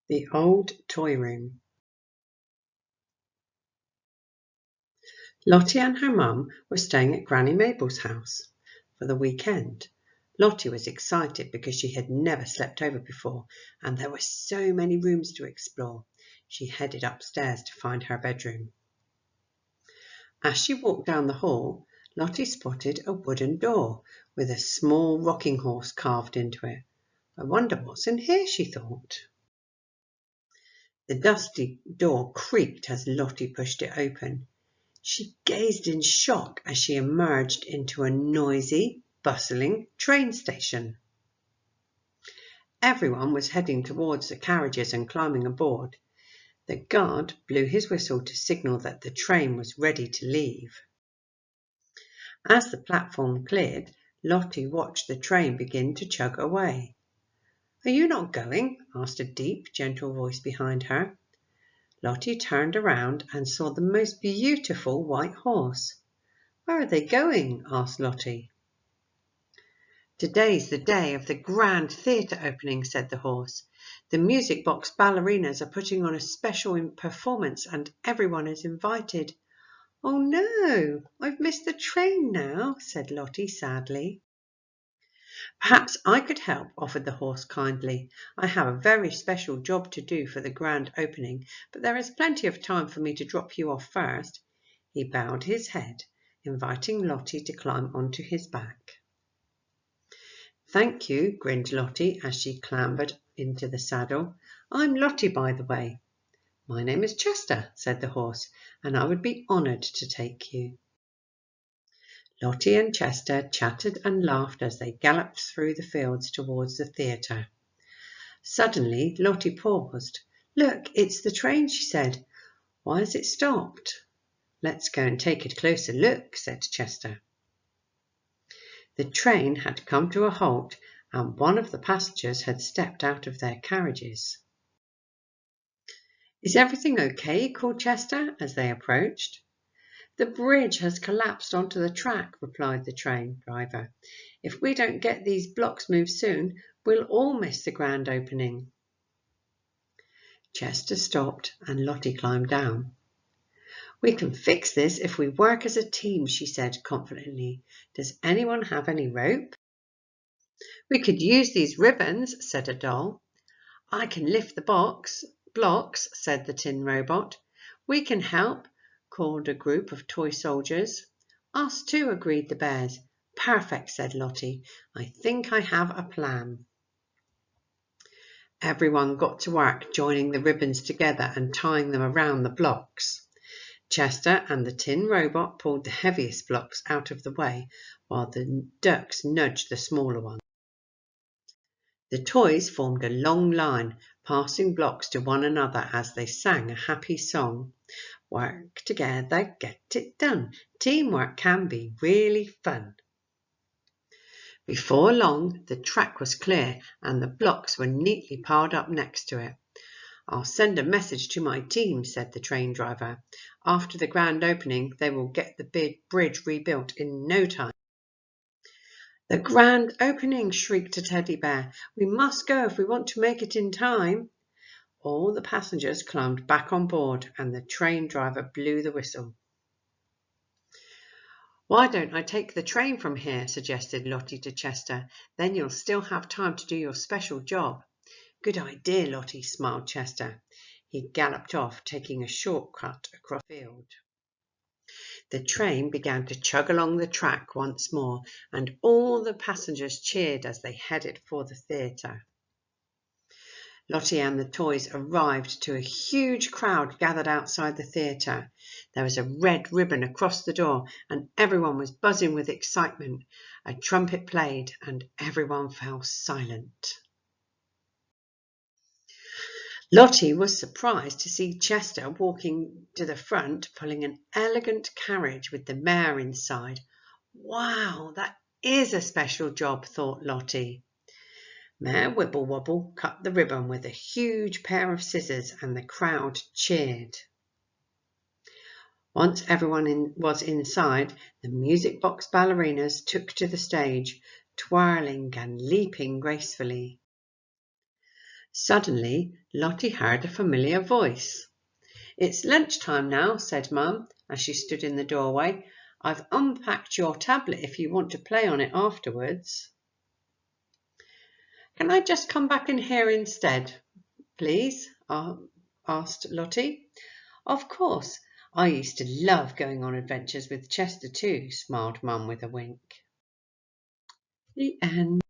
The Old Toy Room. Lottie and her mum were staying at Granny Mabel's house for the weekend. Lottie was excited because she had never slept over before and there were so many rooms to explore. She headed upstairs to find her bedroom. As she walked down the hall, Lottie spotted a wooden door with a small rocking horse carved into it. I wonder what's in here, she thought. The dusty door creaked as Lottie pushed it open. She gazed in shock as she emerged into a noisy, bustling train station. Everyone was heading towards the carriages and climbing aboard. The guard blew his whistle to signal that the train was ready to leave. As the platform cleared, Lottie watched the train begin to chug away. "Are you not going?" asked a deep, gentle voice behind her. Lottie turned around and saw the most beautiful white horse. "Where are they going?" asked Lottie. "Today's the day of the grand theatre opening," said the horse. "The music box ballerinas are putting on a special performance and everyone is invited." "Oh no, I've missed the train now," said Lottie sadly. "Perhaps I could help," offered the horse kindly. "I have a very special job to do for the grand opening, but there is plenty of time for me to drop you off first." He bowed his head, inviting Lottie to climb onto his back. "Thank you," grinned Lottie as she clambered into the saddle. "I'm Lottie, by the way." "My name is Chester," said the horse, "and I would be honoured to take you." Lottie and Chester chattered and laughed as they galloped through the fields towards the theatre. Suddenly Lottie paused. "Look, it's the train," she said. "Why has it stopped?" "Let's go and take a closer look," said Chester. The train had come to a halt and one of the passengers had stepped out of their carriages. "Is everything okay?" called Chester as they approached. "The bridge has collapsed onto the track," replied the train driver. "If we don't get these blocks moved soon, we'll all miss the grand opening." Chester stopped and Lottie climbed down. "We can fix this if we work as a team," she said confidently. "Does anyone have any rope?" "We could use these ribbons," said a doll. "I can lift the blocks," said the tin robot. "We can help," called a group of toy soldiers. "Us too," agreed the bears. "Perfect," said Lottie. "I think I have a plan." Everyone got to work joining the ribbons together and tying them around the blocks. Chester and the tin robot pulled the heaviest blocks out of the way, while the ducks nudged the smaller ones. The toys formed a long line, passing blocks to one another as they sang a happy song. "Work together, get it done. Teamwork can be really fun." Before long, the track was clear and the blocks were neatly piled up next to it. "I'll send a message to my team," said the train driver. "After the grand opening, they will get the big bridge rebuilt in no time." "The grand opening!" shrieked a teddy bear. "We must go if we want to make it in time." All the passengers climbed back on board and the train driver blew the whistle. "Why don't I take the train from here?" suggested Lottie to Chester. "Then you'll still have time to do your special job." "Good idea, Lottie," smiled Chester. He galloped off, taking a shortcut across the field. The train began to chug along the track once more, and all the passengers cheered as they headed for the theatre. Lottie and the toys arrived to a huge crowd gathered outside the theatre. There was a red ribbon across the door, and everyone was buzzing with excitement. A trumpet played, and everyone fell silent. Lottie was surprised to see Chester walking to the front, pulling an elegant carriage with the mayor inside. "Wow, that is a special job," thought Lottie. Mayor Wibblewobble cut the ribbon with a huge pair of scissors and the crowd cheered. Once everyone was inside, the music box ballerinas took to the stage, twirling and leaping gracefully. Suddenly, Lottie heard a familiar voice. "It's lunchtime now," said Mum, as she stood in the doorway. "I've unpacked your tablet if you want to play on it afterwards." "Can I just come back in here instead, please?" asked Lottie. "Of course. I used to love going on adventures with Chester too," smiled Mum with a wink. The end.